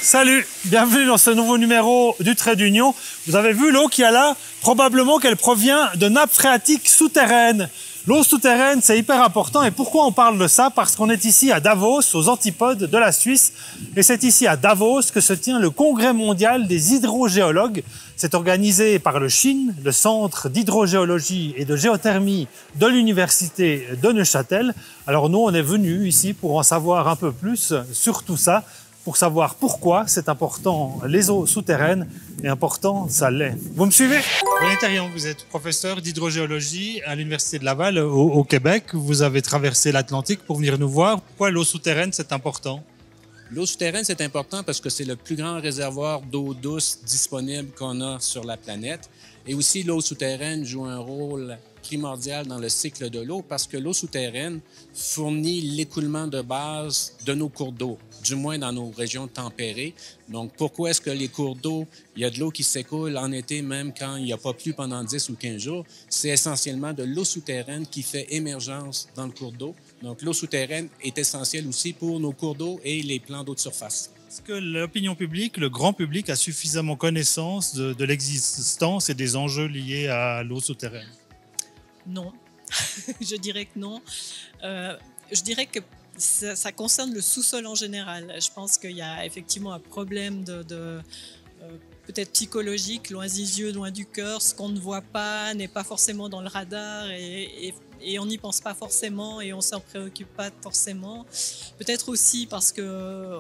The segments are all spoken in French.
Salut, bienvenue dans ce nouveau numéro du Trait d'Union. Vous avez vu l'eau qu'il y a là? Probablement qu'elle provient de nappes phréatiques souterraines. L'eau souterraine, c'est hyper important. Et pourquoi on parle de ça? Parce qu'on est ici à Davos, aux antipodes de la Suisse. Et c'est ici à Davos que se tient le Congrès mondial des hydrogéologues. C'est organisé par le CHIN, le Centre d'hydrogéologie et de géothermie de l'Université de Neuchâtel. Alors nous, on est venus ici pour en savoir un peu plus sur tout ça, pour savoir pourquoi c'est important, les eaux souterraines, et important, ça l'est. Vous me suivez? René Thérion, vous êtes professeur d'hydrogéologie à l'Université de Laval au Québec. Vous avez traversé l'Atlantique pour venir nous voir. Pourquoi l'eau souterraine, c'est important? L'eau souterraine, c'est important parce que c'est le plus grand réservoir d'eau douce disponible qu'on a sur la planète. Et aussi, l'eau souterraine joue un rôle primordial dans le cycle de l'eau parce que l'eau souterraine fournit l'écoulement de base de nos cours d'eau, du moins dans nos régions tempérées. Donc, pourquoi est-ce que les cours d'eau, il y a de l'eau qui s'écoule en été, même quand il n'y a pas plu pendant 10 ou 15 jours? C'est essentiellement de l'eau souterraine qui fait émergence dans le cours d'eau. Donc, l'eau souterraine est essentielle aussi pour nos cours d'eau et les plans d'eau de surface. Est-ce que l'opinion publique, le grand public, a suffisamment connaissance de l'existence et des enjeux liés à l'eau souterraine? Non, je dirais que non. Je dirais que ça concerne le sous-sol en général. Je pense qu'il y a effectivement un problème peut-être psychologique, loin des yeux, loin du cœur. Ce qu'on ne voit pas n'est pas forcément dans le radar et on n'y pense pas forcément et on ne s'en préoccupe pas forcément. Peut-être aussi parce que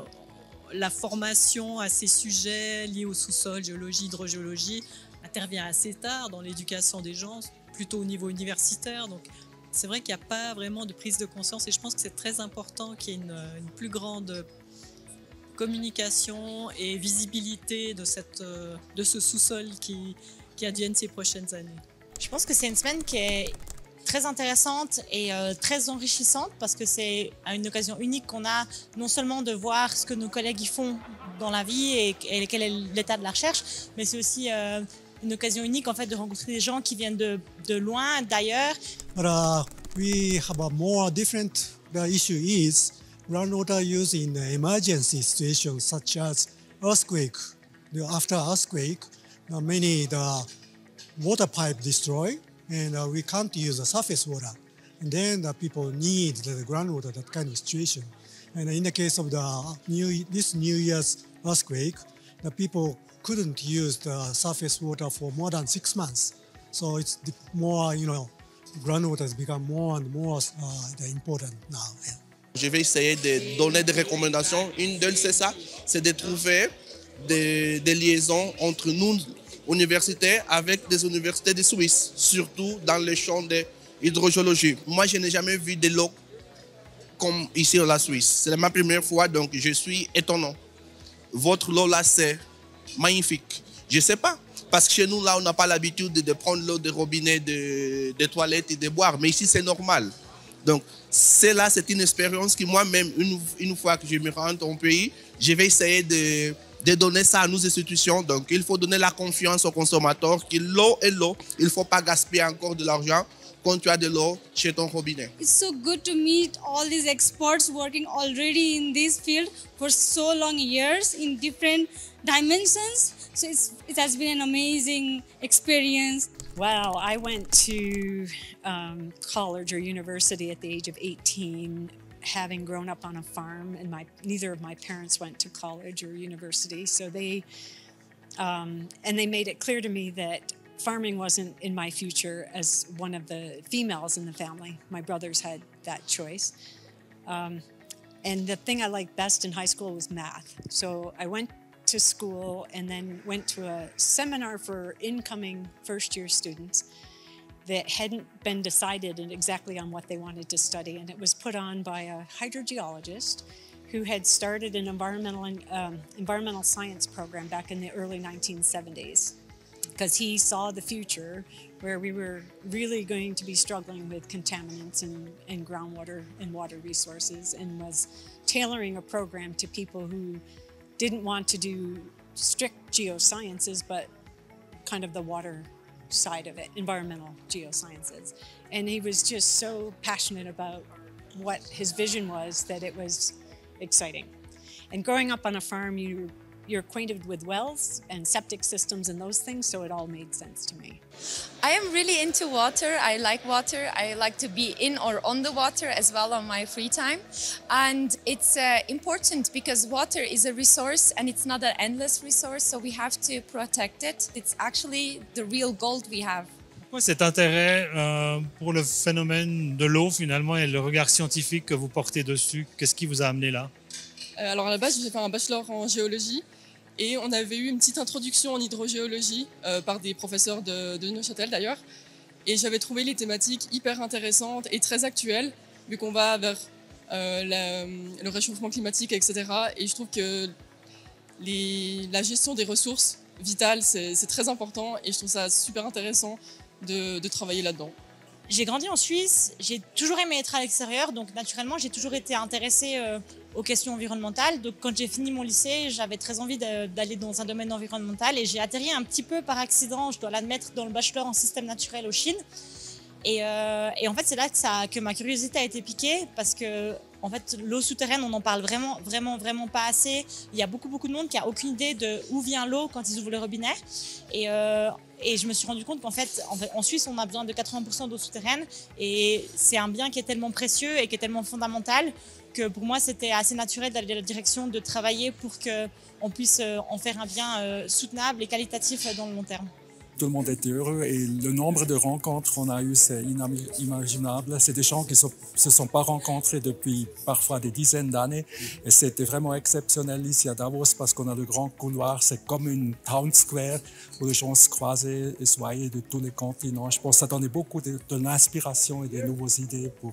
la formation à ces sujets liés au sous-sol, géologie, hydrogéologie, intervient assez tard dans l'éducation des gens, plutôt au niveau universitaire. Donc, c'est vrai qu'il n'y a pas vraiment de prise de conscience et je pense que c'est très important qu'il y ait une plus grande communication et visibilité de ce sous-sol qui advienne ces prochaines années. Je pense que c'est une semaine qui est très intéressante et très enrichissante parce que c'est une occasion unique qu'on a non seulement de voir ce que nos collègues y font dans la vie et quel est l'état de la recherche, mais c'est aussi une occasion unique en fait de rencontrer des gens qui viennent de loin, d'ailleurs. But we have a more different. The issue is groundwater use in emergency situations such as earthquake. After earthquake, many the water pipe destroy, and we can't use the surface water. And then the people need the groundwater, that kind of situation. And in the case of this New Year's earthquake, the people couldn't use the surface water for more than 6 months. So it's more, groundwater has become more and more important now. Yeah. Je vais essayer de donner des recommandations. Une d'elles, c'est ça, c'est de trouver des liaisons entre nous, universités, avec des universités de Suisse, surtout dans le champ de l'hydrogéologie. Moi, je n'ai jamais vu de l'eau comme ici en la Suisse. C'est ma première fois, donc je suis étonnant. Votre eau là, c'est magnifique. Je ne sais pas, parce que chez nous, là, on n'a pas l'habitude de prendre l'eau des robinets, des toilettes et de boire. Mais ici, c'est normal. Donc, c'est une expérience que moi-même, une fois que je me rends au pays, je vais essayer de donner ça à nos institutions. Donc, il faut donner la confiance aux consommateurs que l'eau est l'eau. Il ne faut pas gaspiller encore de l'argent quand tu as de l'eau chez ton robinet. It's so good to meet all these experts working already in this field for so long years in different dimensions. So it has been an amazing experience. Well, I went to college or university at the age of 18, having grown up on a farm, and neither of my parents went to college or university. So they made it clear to me that farming wasn't in my future as one of the females in the family. My brothers had that choice. And the thing I liked best in high school was math. So I went to school and then went to a seminar for incoming first-year students that hadn't been decided exactly on what they wanted to study. And it was put on by a hydrogeologist who had started an environmental science program back in the early 1970s. Because he saw the future where we were really going to be struggling with contaminants in groundwater and water resources, and was tailoring a program to people who didn't want to do strict geosciences, but kind of the water side of it, environmental geosciences. And he was just so passionate about what his vision was that it was exciting. And growing up on a farm, you're acquainted with wells and septic systems and those things, so it all made sense to me. I am really into water. I like water. I like to be in or on the water as well on my free time. And it's important because water is a resource and it's not an endless resource, so we have to protect it. It's actually the real gold we have. Pourquoi cet intérêt pour le phénomène de l'eau finalement et le regard scientifique que vous portez dessus? Qu'est-ce qui vous a amené là? Alors à la base, j'ai fait un bachelor en géologie et on avait eu une petite introduction en hydrogéologie par des professeurs de Neuchâtel d'ailleurs. Et j'avais trouvé les thématiques hyper intéressantes et très actuelles vu qu'on va vers le réchauffement climatique, etc. Et je trouve que la gestion des ressources vitales, c'est très important et je trouve ça super intéressant de travailler là-dedans. J'ai grandi en Suisse, j'ai toujours aimé être à l'extérieur, donc naturellement j'ai toujours été intéressée aux questions environnementales. Donc quand j'ai fini mon lycée, j'avais très envie d'aller dans un domaine environnemental et j'ai atterri un petit peu par accident, je dois l'admettre, dans le bachelor en système naturel au Chine. Et en fait c'est là que ma curiosité a été piquée parce que en fait l'eau souterraine on en parle vraiment pas assez. Il y a beaucoup de monde qui a aucune idée de où vient l'eau quand ils ouvrent le robinet. Et je me suis rendu compte qu'en fait, en Suisse, on a besoin de 80% d'eau souterraine et c'est un bien qui est tellement précieux et qui est tellement fondamental que pour moi, c'était assez naturel d'aller dans la direction de travailler pour qu'on puisse en faire un bien soutenable et qualitatif dans le long terme. Tout le monde était heureux et le nombre de rencontres qu'on a eues, c'est inimaginable. C'est des gens qui ne se sont pas rencontrés depuis parfois des dizaines d'années et c'était vraiment exceptionnel ici à Davos parce qu'on a de grands couloirs. C'est comme une town square où les gens se croisaient et se voyaient de tous les continents. Je pense que ça donnait beaucoup de l'inspiration et des nouvelles idées pour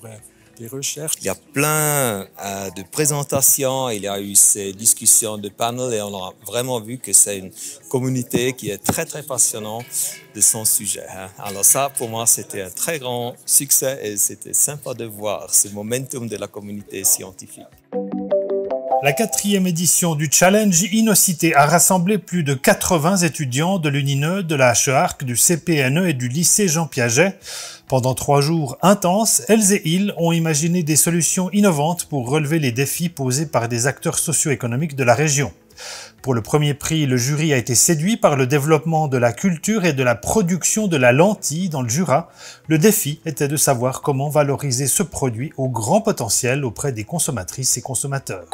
des recherches. Il y a plein de présentations, il y a eu ces discussions de panel et on a vraiment vu que c'est une communauté qui est très passionnante de son sujet. Alors ça, pour moi, c'était un très grand succès et c'était sympa de voir ce momentum de la communauté scientifique. La 4e édition du Challenge Innocité a rassemblé plus de 80 étudiants de l'UNINE, de la HEARC, du CPNE et du lycée Jean Piaget. Pendant 3 jours intenses, elles et ils ont imaginé des solutions innovantes pour relever les défis posés par des acteurs socio-économiques de la région. Pour le premier prix, le jury a été séduit par le développement de la culture et de la production de la lentille dans le Jura. Le défi était de savoir comment valoriser ce produit au grand potentiel auprès des consommatrices et consommateurs.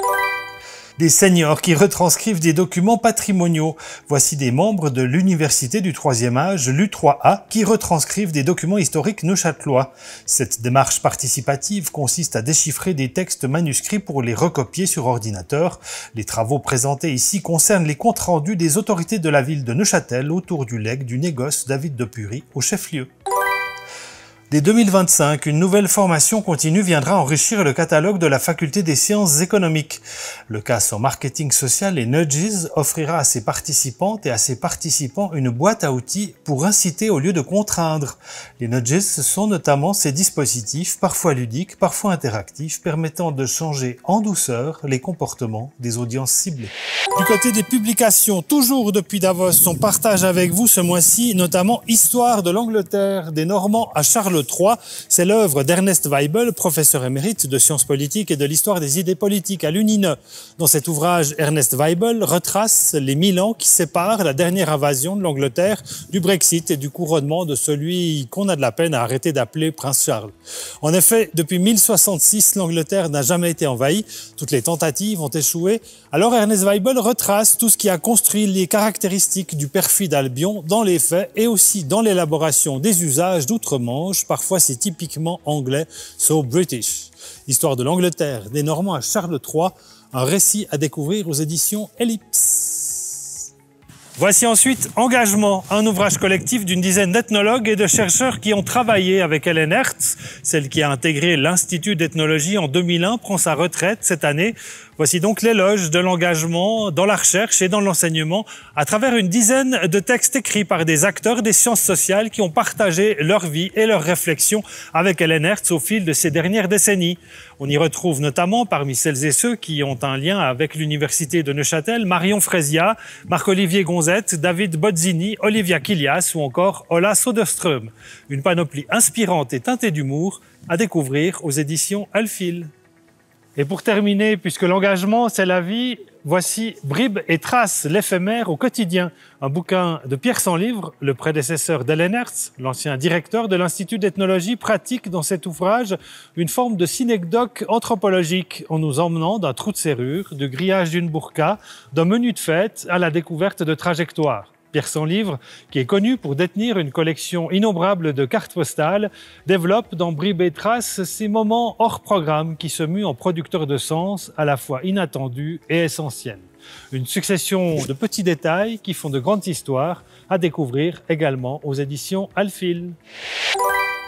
Des seniors qui retranscrivent des documents patrimoniaux. Voici des membres de l'université du 3e âge, l'U3A, qui retranscrivent des documents historiques neuchâtelois. Cette démarche participative consiste à déchiffrer des textes manuscrits pour les recopier sur ordinateur. Les travaux présentés ici concernent les comptes rendus des autorités de la ville de Neuchâtel autour du legs du négoce David de Pury au chef-lieu. Dès 2025, une nouvelle formation continue viendra enrichir le catalogue de la faculté des sciences économiques. Le CAS en marketing social et Nudges offrira à ses participantes et à ses participants une boîte à outils pour inciter au lieu de contraindre. Les Nudges sont notamment ces dispositifs, parfois ludiques, parfois interactifs, permettant de changer en douceur les comportements des audiences ciblées. Du côté des publications, toujours depuis Davos, on partage avec vous ce mois-ci notamment Histoire de l'Angleterre des Normands à Charles III. C'est l'œuvre d'Ernest Weibel, professeur émérite de sciences politiques et de l'histoire des idées politiques à l'UNINE. Dans cet ouvrage, Ernest Weibel retrace les 1000 ans qui séparent la dernière invasion de l'Angleterre du Brexit et du couronnement de celui qu'on a de la peine à arrêter d'appeler Prince Charles. En effet, depuis 1066, l'Angleterre n'a jamais été envahie. Toutes les tentatives ont échoué. Alors Ernest Weibel retrace tout ce qui a construit les caractéristiques du perfide Albion dans les faits et aussi dans l'élaboration des usages d'outre-Manche. Parfois, c'est typiquement anglais, so British. Histoire de l'Angleterre, des Normands à Charles III, un récit à découvrir aux éditions Ellipse. Voici ensuite Engagement, un ouvrage collectif d'une dizaine d'ethnologues et de chercheurs qui ont travaillé avec Hélène Hertz. Celle qui a intégré l'Institut d'ethnologie en 2001 prend sa retraite cette année. Voici donc l'éloge de l'engagement dans la recherche et dans l'enseignement à travers une dizaine de textes écrits par des acteurs des sciences sociales qui ont partagé leur vie et leurs réflexions avec Hélène Hertz au fil de ces dernières décennies. On y retrouve notamment parmi celles et ceux qui ont un lien avec l'université de Neuchâtel, Marion Frésia, Marc-Olivier Gonzette, David Bozzini, Olivia Kilias ou encore Ola Soderström. Une panoplie inspirante et teintée d'humour à découvrir aux éditions Alphil. Et pour terminer, puisque l'engagement, c'est la vie, voici Bribes et traces, l'éphémère au quotidien. Un bouquin de Pierre Sanlivre, le prédécesseur d'Hélène Hertz, l'ancien directeur de l'Institut d'ethnologie, pratique dans cet ouvrage une forme de synecdoque anthropologique en nous emmenant d'un trou de serrure, du grillage d'une burqa, d'un menu de fête à la découverte de trajectoires. Pierre Sanlivre, qui est connu pour détenir une collection innombrable de cartes postales, développe dans Bribes et traces ces moments hors programme qui se muent en producteurs de sens à la fois inattendus et essentiels. Une succession de petits détails qui font de grandes histoires à découvrir également aux éditions Alphil.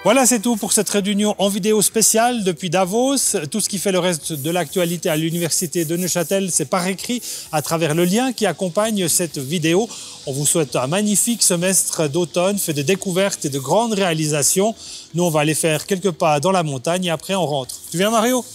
Voilà, c'est tout pour cette trait d'union en vidéo spéciale depuis Davos. Tout ce qui fait le reste de l'actualité à l'Université de Neuchâtel, c'est par écrit à travers le lien qui accompagne cette vidéo. On vous souhaite un magnifique semestre d'automne, fait de découvertes et de grandes réalisations. Nous, on va aller faire quelques pas dans la montagne et après on rentre. Tu viens, Mario ?